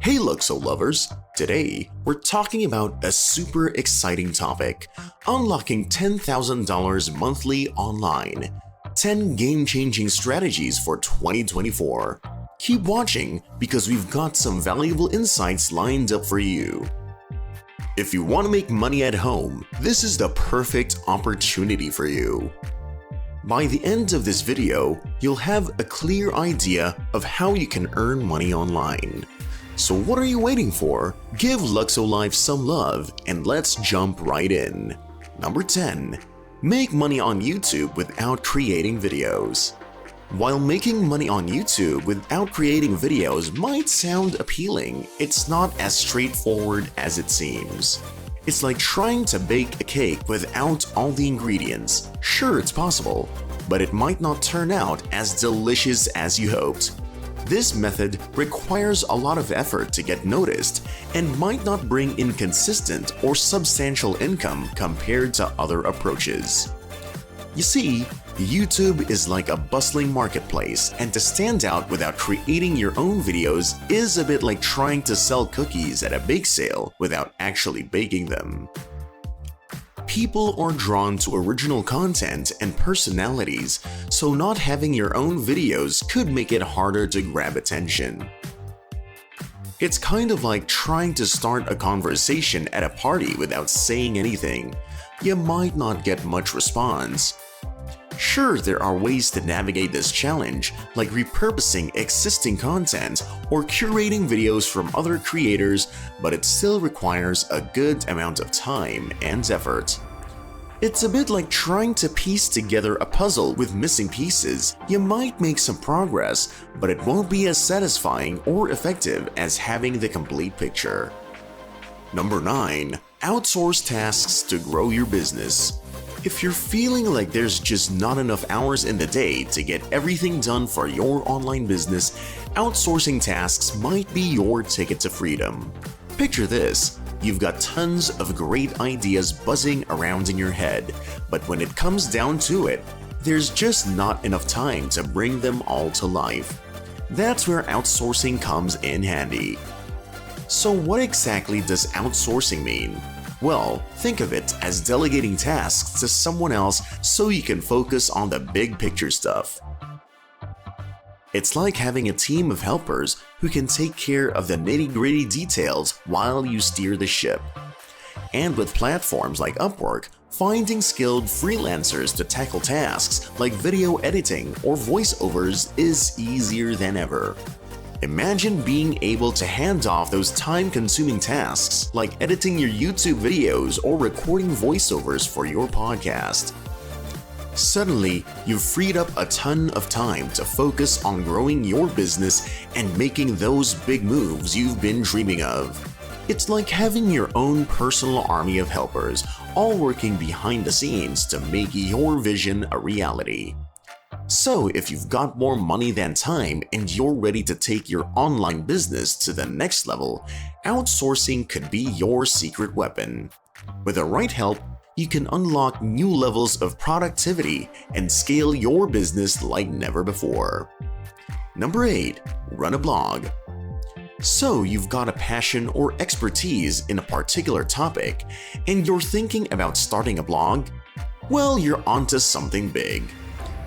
Hey Luxo lovers! Today, we're talking about a super exciting topic, unlocking $10,000 monthly online. 10 game-changing strategies for 2024. Keep watching because we've got some valuable insights lined up for you. If you want to make money at home, this is the perfect opportunity for you. By the end of this video, you'll have a clear idea of how you can earn money online. So what are you waiting for? Give Luxo-Life some love and let's jump right in. Number 10. Make money on YouTube without creating videos. While making money on YouTube without creating videos might sound appealing, it's not as straightforward as it seems. It's like trying to bake a cake without all the ingredients. Sure, it's possible, but it might not turn out as delicious as you hoped. This method requires a lot of effort to get noticed and might not bring in consistent or substantial income compared to other approaches. You see, YouTube is like a bustling marketplace, and to stand out without creating your own videos is a bit like trying to sell cookies at a bake sale without actually baking them. People are drawn to original content and personalities, so not having your own videos could make it harder to grab attention. It's kind of like trying to start a conversation at a party without saying anything. You might not get much response. Sure, there are ways to navigate this challenge, like repurposing existing content or curating videos from other creators, but it still requires a good amount of time and effort. It's a bit like trying to piece together a puzzle with missing pieces. You might make some progress, but it won't be as satisfying or effective as having the complete picture. Number 9. Outsource tasks to grow your business. If you're feeling like there's just not enough hours in the day to get everything done for your online business, outsourcing tasks might be your ticket to freedom. Picture this. You've got tons of great ideas buzzing around in your head, but when it comes down to it, there's just not enough time to bring them all to life. That's where outsourcing comes in handy. So what exactly does outsourcing mean? Well, think of it as delegating tasks to someone else so you can focus on the big picture stuff. It's like having a team of helpers who can take care of the nitty-gritty details while you steer the ship. And with platforms like Upwork, finding skilled freelancers to tackle tasks like video editing or voiceovers is easier than ever. Imagine being able to hand off those time-consuming tasks like editing your YouTube videos or recording voiceovers for your podcast. Suddenly, you've freed up a ton of time to focus on growing your business and making those big moves you've been dreaming of. It's like having your own personal army of helpers, all working behind the scenes to make your vision a reality. So if you've got more money than time and you're ready to take your online business to the next level, outsourcing could be your secret weapon. With the right help, you can unlock new levels of productivity and scale your business like never before. Number 8. Run a blog. So you've got a passion or expertise in a particular topic, and you're thinking about starting a blog? Well, you're onto something big.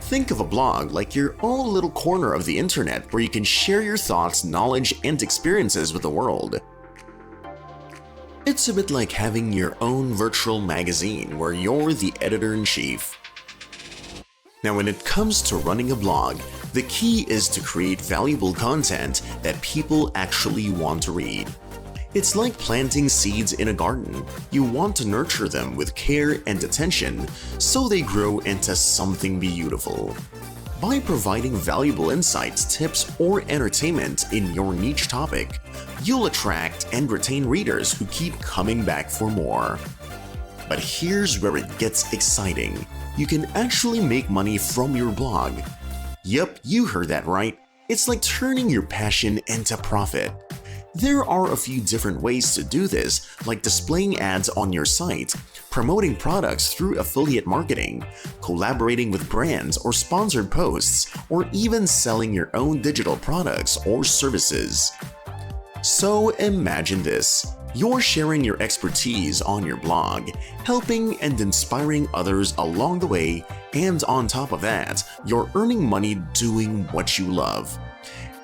Think of a blog like your own little corner of the internet where you can share your thoughts, knowledge, and experiences with the world. It's a bit like having your own virtual magazine where you're the editor-in-chief. Now, when it comes to running a blog, the key is to create valuable content that people actually want to read. It's like planting seeds in a garden. You want to nurture them with care and attention so they grow into something beautiful. By providing valuable insights, tips, or entertainment in your niche topic, you'll attract and retain readers who keep coming back for more. But here's where it gets exciting. You can actually make money from your blog. Yep, you heard that right. It's like turning your passion into profit. There are a few different ways to do this, like displaying ads on your site, promoting products through affiliate marketing, collaborating with brands or sponsored posts, or even selling your own digital products or services. So imagine this. You're sharing your expertise on your blog, helping and inspiring others along the way, and on top of that, you're earning money doing what you love.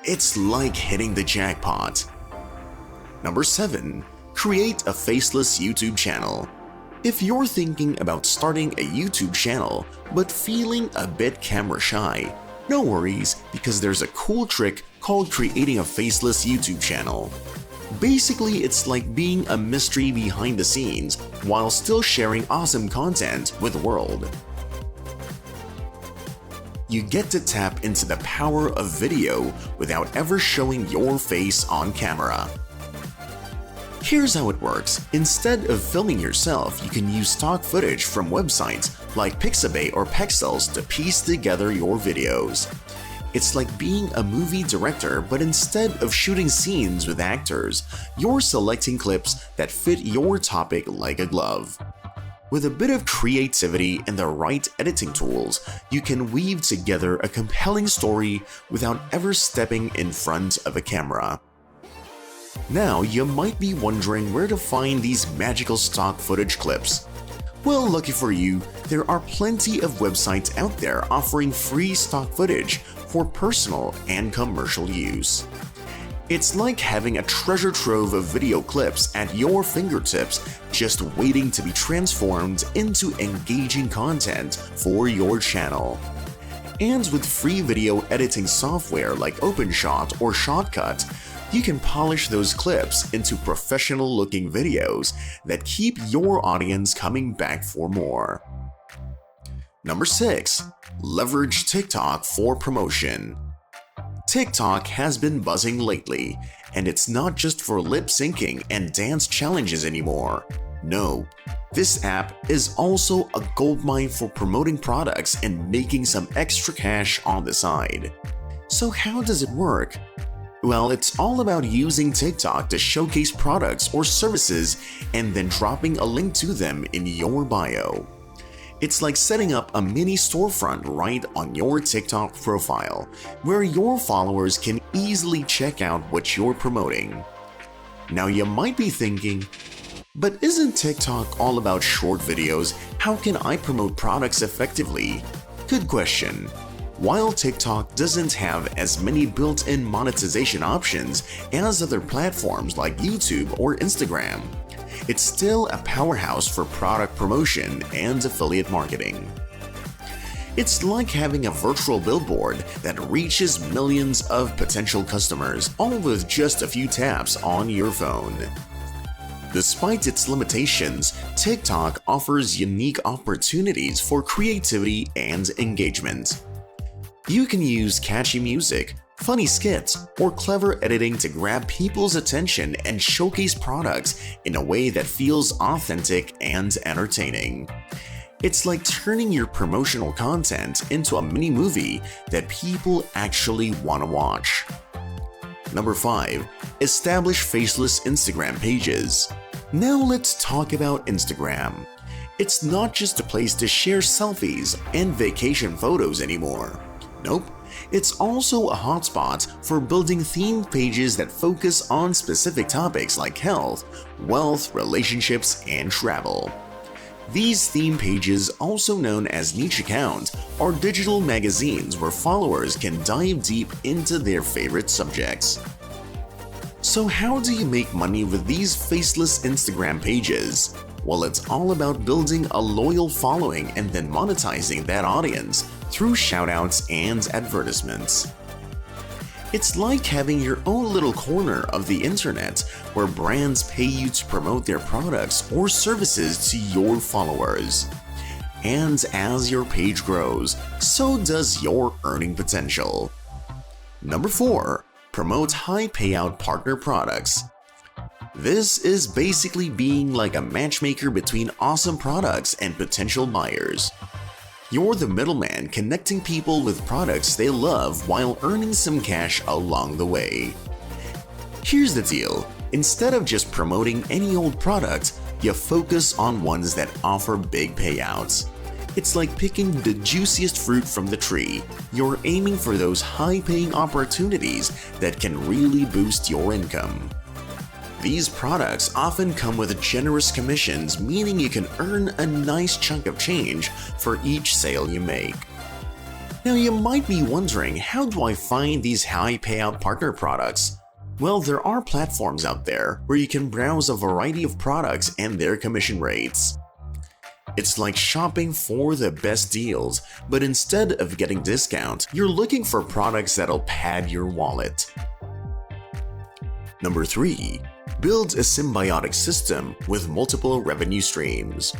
It's like hitting the jackpot. Number 7. Create a faceless YouTube channel. If you're thinking about starting a YouTube channel but feeling a bit camera shy, no worries, because there's a cool trick called creating a faceless YouTube channel. Basically, it's like being a mystery behind the scenes while still sharing awesome content with the world. You get to tap into the power of video without ever showing your face on camera. Here's how it works. Instead of filming yourself, you can use stock footage from websites like Pixabay or Pexels to piece together your videos. It's like being a movie director, but instead of shooting scenes with actors, you're selecting clips that fit your topic like a glove. With a bit of creativity and the right editing tools, you can weave together a compelling story without ever stepping in front of a camera. Now, you might be wondering where to find these magical stock footage clips. Well, lucky for you, there are plenty of websites out there offering free stock footage for personal and commercial use. It's like having a treasure trove of video clips at your fingertips, just waiting to be transformed into engaging content for your channel. And with free video editing software like OpenShot or Shotcut, you can polish those clips into professional-looking videos that keep your audience coming back for more. Number 6. Leverage TikTok for promotion. TikTok has been buzzing lately, and it's not just for lip syncing and dance challenges anymore. No, this app is also a goldmine for promoting products and making some extra cash on the side. So how does it work? Well, it's all about using TikTok to showcase products or services and then dropping a link to them in your bio. It's like setting up a mini storefront right on your TikTok profile, where your followers can easily check out what you're promoting. Now you might be thinking, but isn't TikTok all about short videos? How can I promote products effectively? Good question. While TikTok doesn't have as many built-in monetization options as other platforms like YouTube or Instagram, it's still a powerhouse for product promotion and affiliate marketing. It's like having a virtual billboard that reaches millions of potential customers, all with just a few taps on your phone. Despite its limitations, TikTok offers unique opportunities for creativity and engagement. You can use catchy music, funny skits, or clever editing to grab people's attention and showcase products in a way that feels authentic and entertaining. It's like turning your promotional content into a mini movie that people actually want to watch. Number 5. Establish faceless Instagram pages. Now let's talk about Instagram. It's not just a place to share selfies and vacation photos anymore. Nope, it's also a hotspot for building themed pages that focus on specific topics like health, wealth, relationships, and travel. These theme pages, also known as niche accounts, are digital magazines where followers can dive deep into their favorite subjects. So how do you make money with these faceless Instagram pages? Well, it's all about building a loyal following and then monetizing that audience through shoutouts and advertisements. It's like having your own little corner of the internet where brands pay you to promote their products or services to your followers. And as your page grows, so does your earning potential. Number 4. Promote high payout partner products. This is basically being like a matchmaker between awesome products and potential buyers. You're the middleman connecting people with products they love while earning some cash along the way. Here's the deal. Instead of just promoting any old product, you focus on ones that offer big payouts. It's like picking the juiciest fruit from the tree. You're aiming for those high-paying opportunities that can really boost your income. These products often come with generous commissions, meaning you can earn a nice chunk of change for each sale you make. Now you might be wondering, how do I find these high payout partner products? Well, there are platforms out there where you can browse a variety of products and their commission rates. It's like shopping for the best deals, but instead of getting discount, you're looking for products that'll pad your wallet. Number 3. Build a symbiotic system with multiple revenue streams.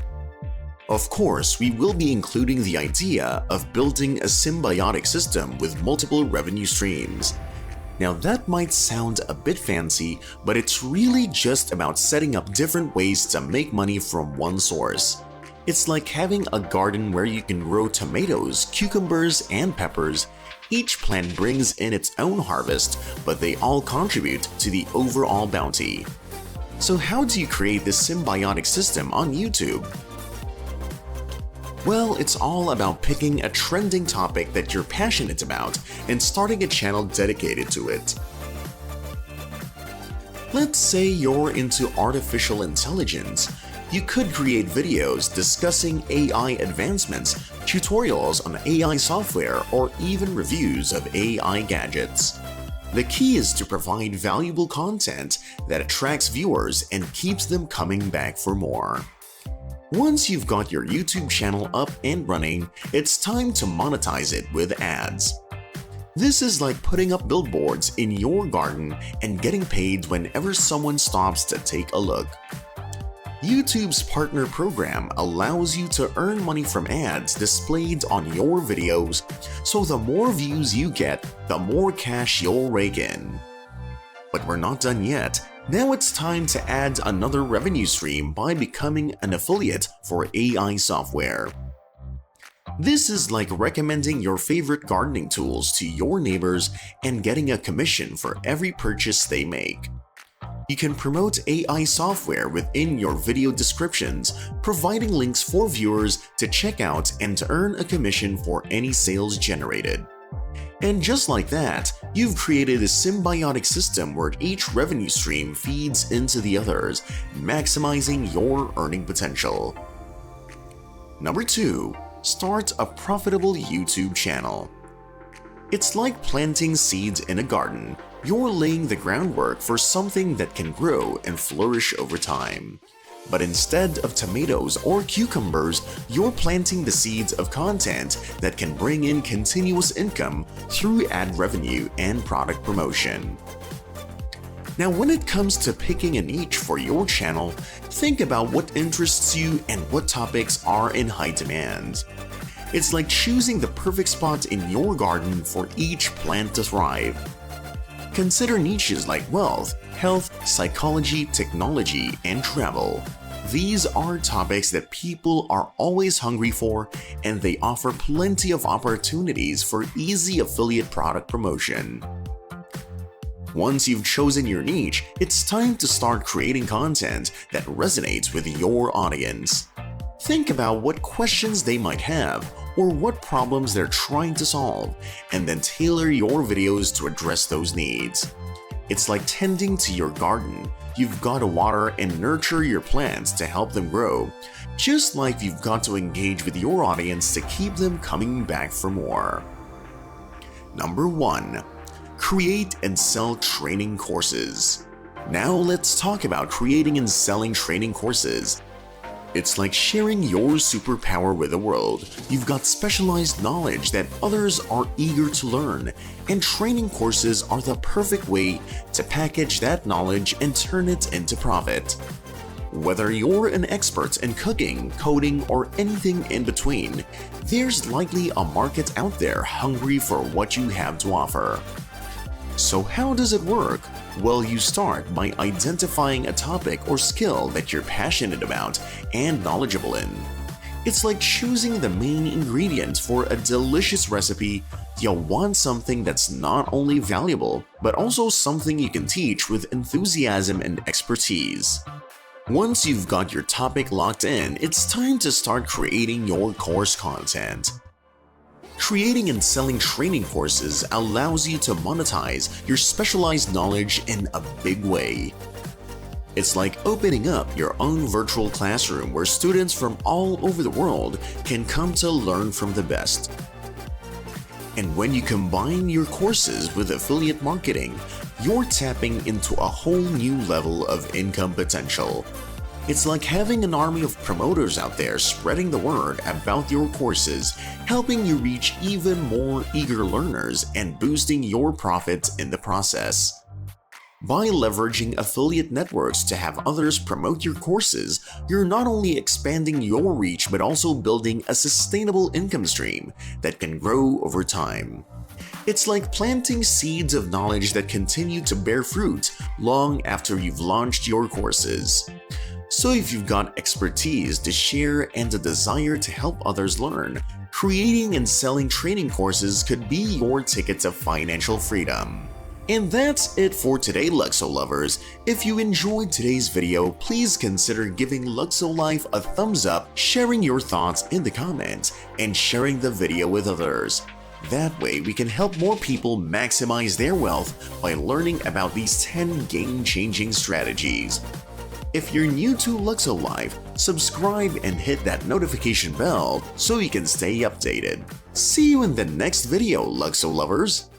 Of course, we will be including the idea of building a symbiotic system with multiple revenue streams. Now that might sound a bit fancy, but it's really just about setting up different ways to make money from one source. It's like having a garden where you can grow tomatoes, cucumbers, and peppers. Each plant brings in its own harvest, but they all contribute to the overall bounty. So how do you create this symbiotic system on YouTube? Well, it's all about picking a trending topic that you're passionate about and starting a channel dedicated to it. Let's say you're into artificial intelligence. You could create videos discussing AI advancements, tutorials on AI software, or even reviews of AI gadgets. The key is to provide valuable content that attracts viewers and keeps them coming back for more. Once you've got your YouTube channel up and running, it's time to monetize it with ads. This is like putting up billboards in your garden and getting paid whenever someone stops to take a look. YouTube's partner program allows you to earn money from ads displayed on your videos, so the more views you get, the more cash you'll rake in. But we're not done yet. Now it's time to add another revenue stream by becoming an affiliate for AI software. This is like recommending your favorite gardening tools to your neighbors and getting a commission for every purchase they make. You can promote AI software within your video descriptions, providing links for viewers to check out and to earn a commission for any sales generated. And just like that, you've created a symbiotic system where each revenue stream feeds into the others, maximizing your earning potential. Number 2. Start a profitable YouTube channel. It's like planting seeds in a garden. You're laying the groundwork for something that can grow and flourish over time. But instead of tomatoes or cucumbers, you're planting the seeds of content that can bring in continuous income through ad revenue and product promotion. Now, when it comes to picking a niche for your channel, think about what interests you and what topics are in high demand. It's like choosing the perfect spot in your garden for each plant to thrive. Consider niches like wealth, health, psychology, technology, and travel. These are topics that people are always hungry for, and they offer plenty of opportunities for easy affiliate product promotion. Once you've chosen your niche, it's time to start creating content that resonates with your audience. Think about what questions they might have or what problems they're trying to solve, and then tailor your videos to address those needs. It's like tending to your garden. You've got to water and nurture your plants to help them grow, just like you've got to engage with your audience to keep them coming back for more. Number 1. Create and sell training courses. Now let's talk about creating and selling training courses. It's like sharing your superpower with the world. You've got specialized knowledge that others are eager to learn, and training courses are the perfect way to package that knowledge and turn it into profit. Whether you're an expert in cooking, coding, or anything in between, there's likely a market out there hungry for what you have to offer. So how does it work? Well, you start by identifying a topic or skill that you're passionate about and knowledgeable in. It's like choosing the main ingredient for a delicious recipe. You'll want something that's not only valuable, but also something you can teach with enthusiasm and expertise. Once you've got your topic locked in, it's time to start creating your course content. Creating and selling training courses allows you to monetize your specialized knowledge in a big way. It's like opening up your own virtual classroom where students from all over the world can come to learn from the best. And when you combine your courses with affiliate marketing, you're tapping into a whole new level of income potential. It's like having an army of promoters out there spreading the word about your courses, helping you reach even more eager learners and boosting your profits in the process. By leveraging affiliate networks to have others promote your courses, you're not only expanding your reach but also building a sustainable income stream that can grow over time. It's like planting seeds of knowledge that continue to bear fruit long after you've launched your courses. So if you've got expertise to share and a desire to help others learn, creating and selling training courses could be your ticket to financial freedom. And that's it for today, Luxo lovers. If you enjoyed today's video, please consider giving Luxo-Life a thumbs up, sharing your thoughts in the comments, and sharing the video with others. That way, we can help more people maximize their wealth by learning about these 10 game-changing strategies. If you're new to Luxo-Life, subscribe and hit that notification bell so you can stay updated. See you in the next video, Luxo lovers!